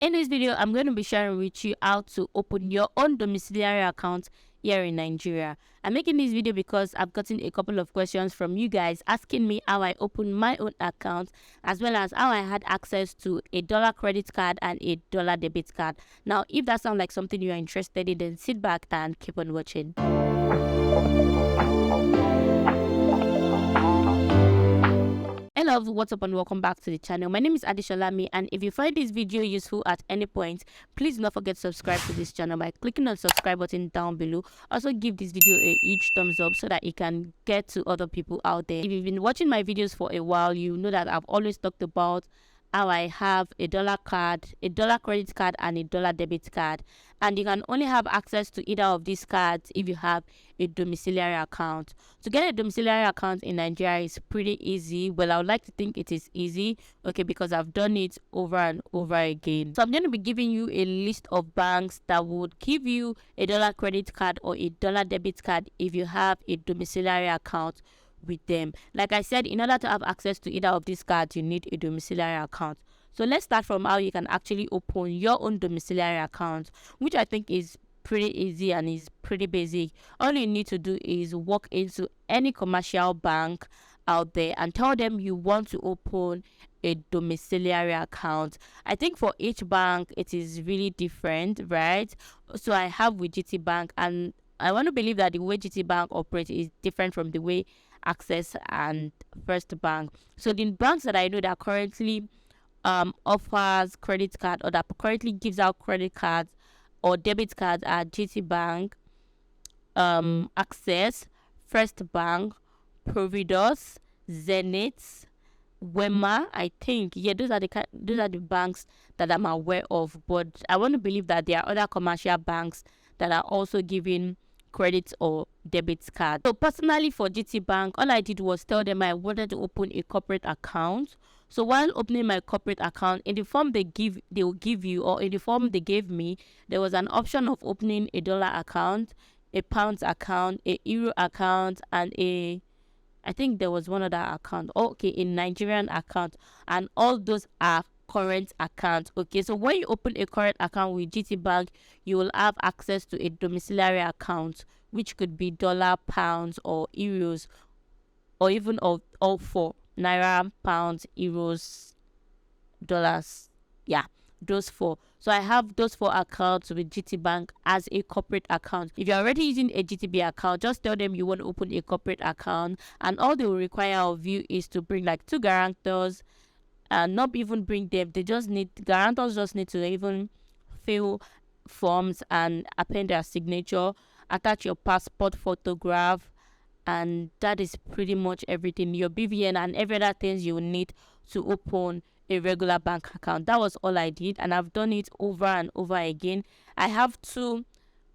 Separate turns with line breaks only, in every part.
In this video, I'm going to be sharing with you how to open your own domiciliary account here in Nigeria. I'm making this video because I've gotten a couple of questions from you guys asking me how I opened my own account, as well as how I had access to a dollar credit card and a dollar debit card. Now, if that sounds like something you are interested in, then sit back and keep on watching. Hello, what's up and welcome back to the channel. My name is Adisholami, and if you find this video useful at any point, please do not forget to subscribe to this channel by clicking on the subscribe button down below. Also give this video a huge thumbs up so that it can get to other people out there. If you've been watching my videos for a while, you know that I've always talked about how I have a dollar card, a dollar credit card, and a dollar debit card, and you can only have access to either of these cards if you have a domiciliary account. To get a domiciliary account in Nigeria is pretty easy. Well, I would like to think it is easy, okay, because I've done it over and over again. So I'm going to be giving you a list of banks that would give you a dollar credit card or a dollar debit card if you have a domiciliary account with them. Like I said, in order to have access to either of these cards, you need a domiciliary account. So let's start from how you can actually open your own domiciliary account, which I think is pretty easy and is pretty basic. All you need to do is walk into any commercial bank out there and tell them you want to open a domiciliary account. I think for each bank it is really different, right? So I have with GT Bank, and I want to believe that the way GT Bank operates is different from the way Access and First Bank. So the banks that I know that currently offers credit card or that currently gives out credit cards or debit cards are GT Bank, Access, First Bank, Providus, Zenith, Wema. I think, yeah, those are the banks that I'm aware of. But I want to believe that there are other commercial banks that are also giving credit or debit card. So personally for GT Bank, all I did was tell them I wanted to open a corporate account. So while opening my corporate account, in the form they will give you, or in the form they gave me, there was an option of opening a dollar account, a pounds account, a euro account, and I think there was one other account. Okay, a Nigerian account, and all those are current accounts. Okay, so when you open a current account with GT Bank, you will have access to a domiciliary account, which could be dollar, pounds, or euros, or even all four: naira, pounds, euros, dollars. Yeah, those four. So I have those four accounts with GT Bank as a corporate account. If you're already using a GTB account, just tell them you want to open a corporate account, and all they will require of you is to bring like 2 guarantors, and not even bring them. Guarantors just need to even fill forms and append their signature, attach your passport photograph, and that is pretty much everything. Your BVN and every other things you will need to open a regular bank account. That was all I did, and I've done it over and over again. I have 2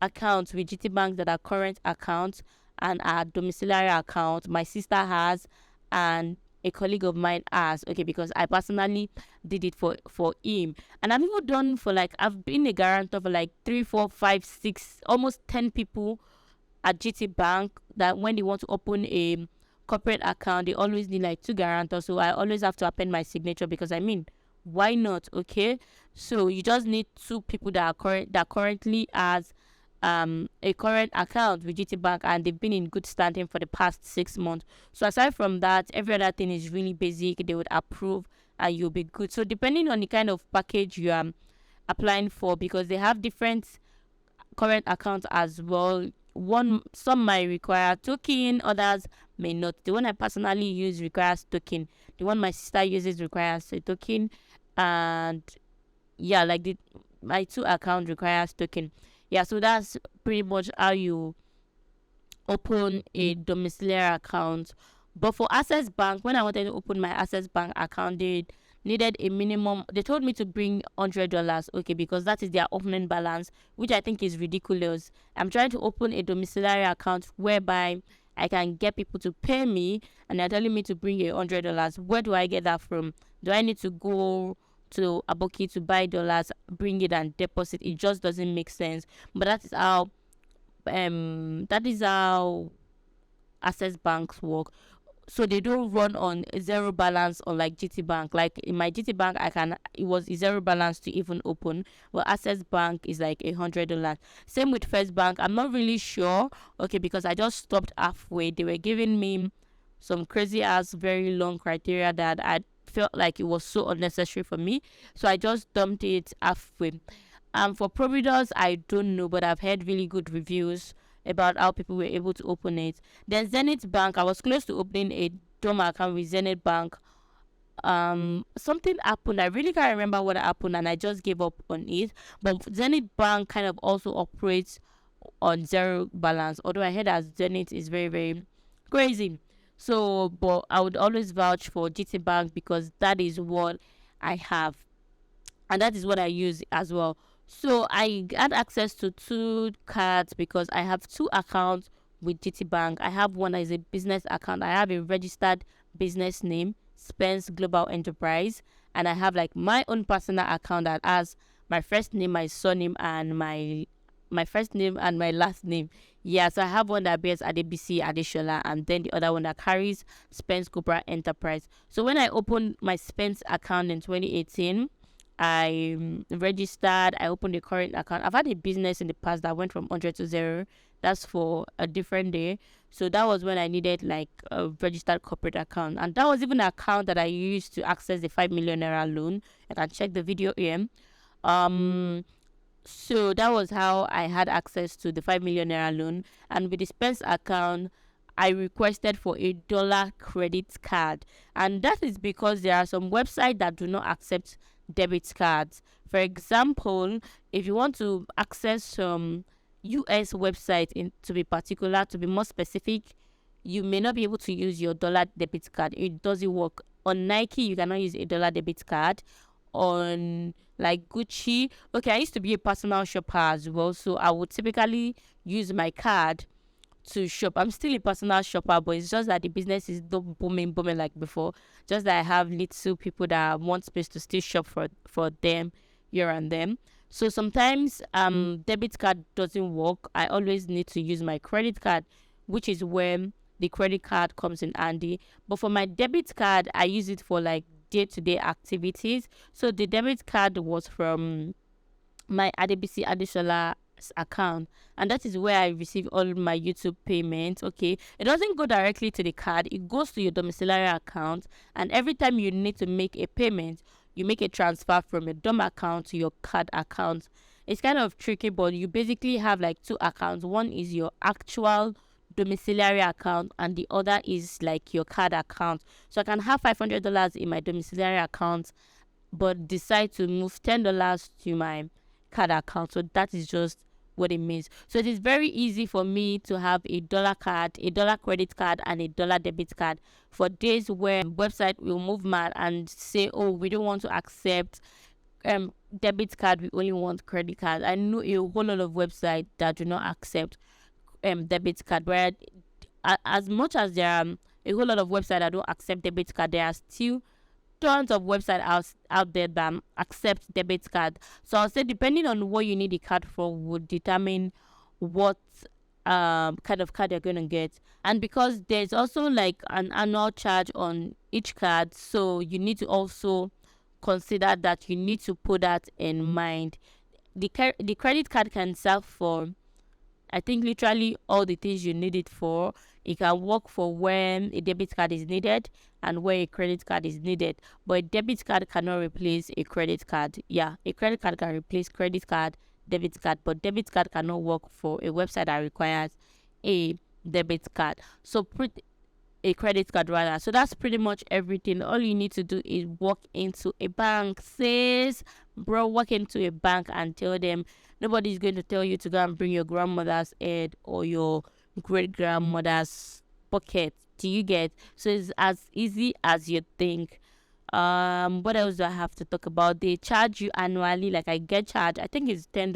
accounts with GT Bank that are current accounts and are domiciliary account. My sister has, and a colleague of mine has, okay, because I personally did it for him. And I've even done for I've been a guarantor for 3, 4, 5, 6, almost 10 people at GT Bank, that when they want to open a corporate account, they always need 2 guarantors. So I always have to append my signature, because I mean, why not? Okay, so you just need 2 people that currently has a current account with GT Bank, and they've been in good standing for the past 6 months. So aside from that, every other thing is really basic. They would approve and you'll be good. So depending on the kind of package you are applying for, because they have different current accounts as well. Some might require token, others may not. The one I personally use requires token. The one my sister uses requires a token, and yeah, my 2 account requires token. Yeah, so that's pretty much how you open a domiciliary account. But for Access Bank, when I wanted to open my Access Bank account, they needed a minimum. They told me to bring $100, okay, because that is their opening balance, which I think is ridiculous. I'm trying to open a domiciliary account whereby I can get people to pay me, and they're telling me to bring $100. Where do I get that from? Do I need to go to Aboki to buy dollars, bring it and deposit? It just doesn't make sense. But that is how Access Banks work. so they don't run on a zero balance on like GT Bank. Like in my GT Bank, it was a zero balance to even open. Well, Access Bank is like $100. Same with First Bank. I'm not really sure. Okay, because I just stopped halfway. They were giving me some crazy ass, very long criteria that I felt like it was so unnecessary for me. So I just dumped it halfway. For Providus, I don't know, but I've heard really good reviews about how people were able to open it. Then Zenith Bank, I was close to opening a Doma account with Zenith Bank. Something happened. I really can't remember what happened, and I just gave up on it. But Zenith Bank kind of also operates on zero balance. Although I heard that Zenith is very, very crazy. So, but I would always vouch for GT Bank because that is what I have, and that is what I use as well. So I had access to two cards because I have two accounts with GT Bank. I have one as a business account. I have a registered business name, Spence Global Enterprise, and I have like my own personal account that has my first name, my surname, and my first name and my last name. Yeah, so I have one that bears Adebisi Adeshola, and then the other one that carries Spence Global Enterprise. So when I opened my Spence account in 2018, I registered. I opened a current account. I've had a business in the past that went from 100 to 0. That's for a different day. So that was when I needed like a registered corporate account, and that was even an account that I used to access the 5 million naira loan. I can check the video here. So that was how I had access to the 5 million naira loan. And with the Spence account, I requested for a dollar credit card. And that is because there are some websites that do not accept debit cards. For example, if you want to access some US website to be particular, to be more specific, you may not be able to use your dollar debit card. It doesn't work. On Nike, you cannot use a dollar debit card. On like Gucci, okay, I used to be a personal shopper as well, so I would typically use my card to shop. I'm still a personal shopper, but it's just that the business is not booming like before. Just that I have little people that want space to still shop for them here and them. So sometimes debit card doesn't work. I always need to use my credit card, which is where the credit card comes in handy. But for my debit card, I use it for like day-to-day activities. So the debit card was from my Adebisi Adeshola account, and that is where I receive all my YouTube payments. Okay, it doesn't go directly to the card, it goes to your domiciliary account, and every time you need to make a payment, you make a transfer from your dom account to your card account. It's kind of tricky, but you basically have like two accounts. One is your actual domiciliary account, and the other is like your card account. So I can have $500 in my domiciliary account but decide to move $10 to my card account. So that is just what it means. So it is very easy for me to have a dollar card, a dollar credit card, and a dollar debit card for days where website will move mad and say, oh, we don't want to accept debit card, we only want credit card. I know a whole lot of websites that do not accept debit card, where as much as there are a whole lot of websites that don't accept debit card, there are still tons of websites out there that accept debit card. So I'll say depending on what you need the card for would determine what kind of card you're going to get. And because there's also like an annual charge on each card, so you need to also consider that. You need to put that in mind. The credit card can serve for, I think, literally all the things you need it for. It can work for when a debit card is needed and where a credit card is needed. But a debit card cannot replace a credit card. Yeah, a credit card can replace credit card, debit card, but debit card cannot work for a website that requires a debit card. So a credit card rather. So that's pretty much everything. All you need to do is walk into a bank. Says, bro, walk into a bank and tell them. Nobody's going to tell you to go and bring your grandmother's head or your great grandmother's pocket. Do you get? So it's as easy as you think. What else do I have to talk about? They charge you annually. Like I get charged. I think it's $10.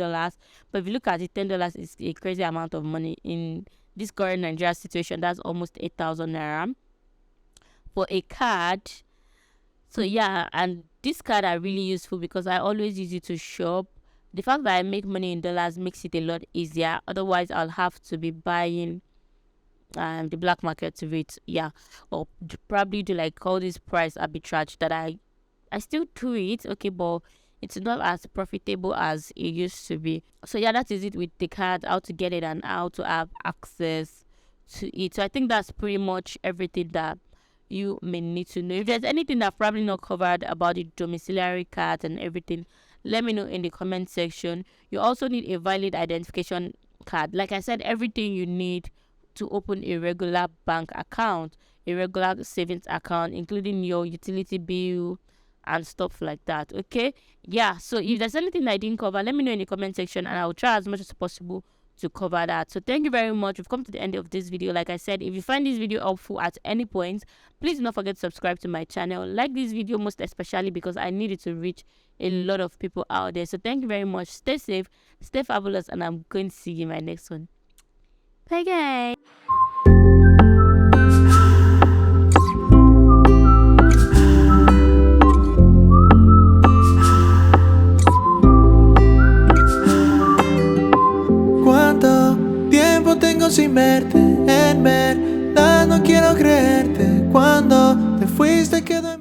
But if you look at it, $10 is a crazy amount of money in this current Nigeria situation. That's almost 8,000 naira for a card. So yeah, and this card are really useful because I always use it to shop. The fact that I make money in dollars makes it a lot easier. Otherwise, I'll have to be buying the black market rate, yeah, or probably do like all this price arbitrage that I still do it, okay, but it's not as profitable as it used to be. So yeah, that is it with the card, how to get it and how to have access to it. So I think that's pretty much everything that you may need to know. If there's anything that probably not covered about the domiciliary card and everything, let me know in the comment section. You also need a valid identification card. Like I said, everything you need to open a regular bank account, a regular savings account, including your utility bill and stuff like that. Okay, yeah, so if there's anything that I didn't cover, let me know in the comment section and I'll try as much as possible to cover that. So thank you very much. We've come to the end of this video. Like I said, if you find this video helpful at any point, please do not forget to subscribe to my channel. Like this video most especially because I need it to reach a lot of people out there. So thank you very much. Stay safe, stay fabulous, and I'm going to see you in my next one. Bye guys.
¿Cuánto tiempo tengo sin verte? En verdad no quiero creerte. Cuando te fuiste quedó en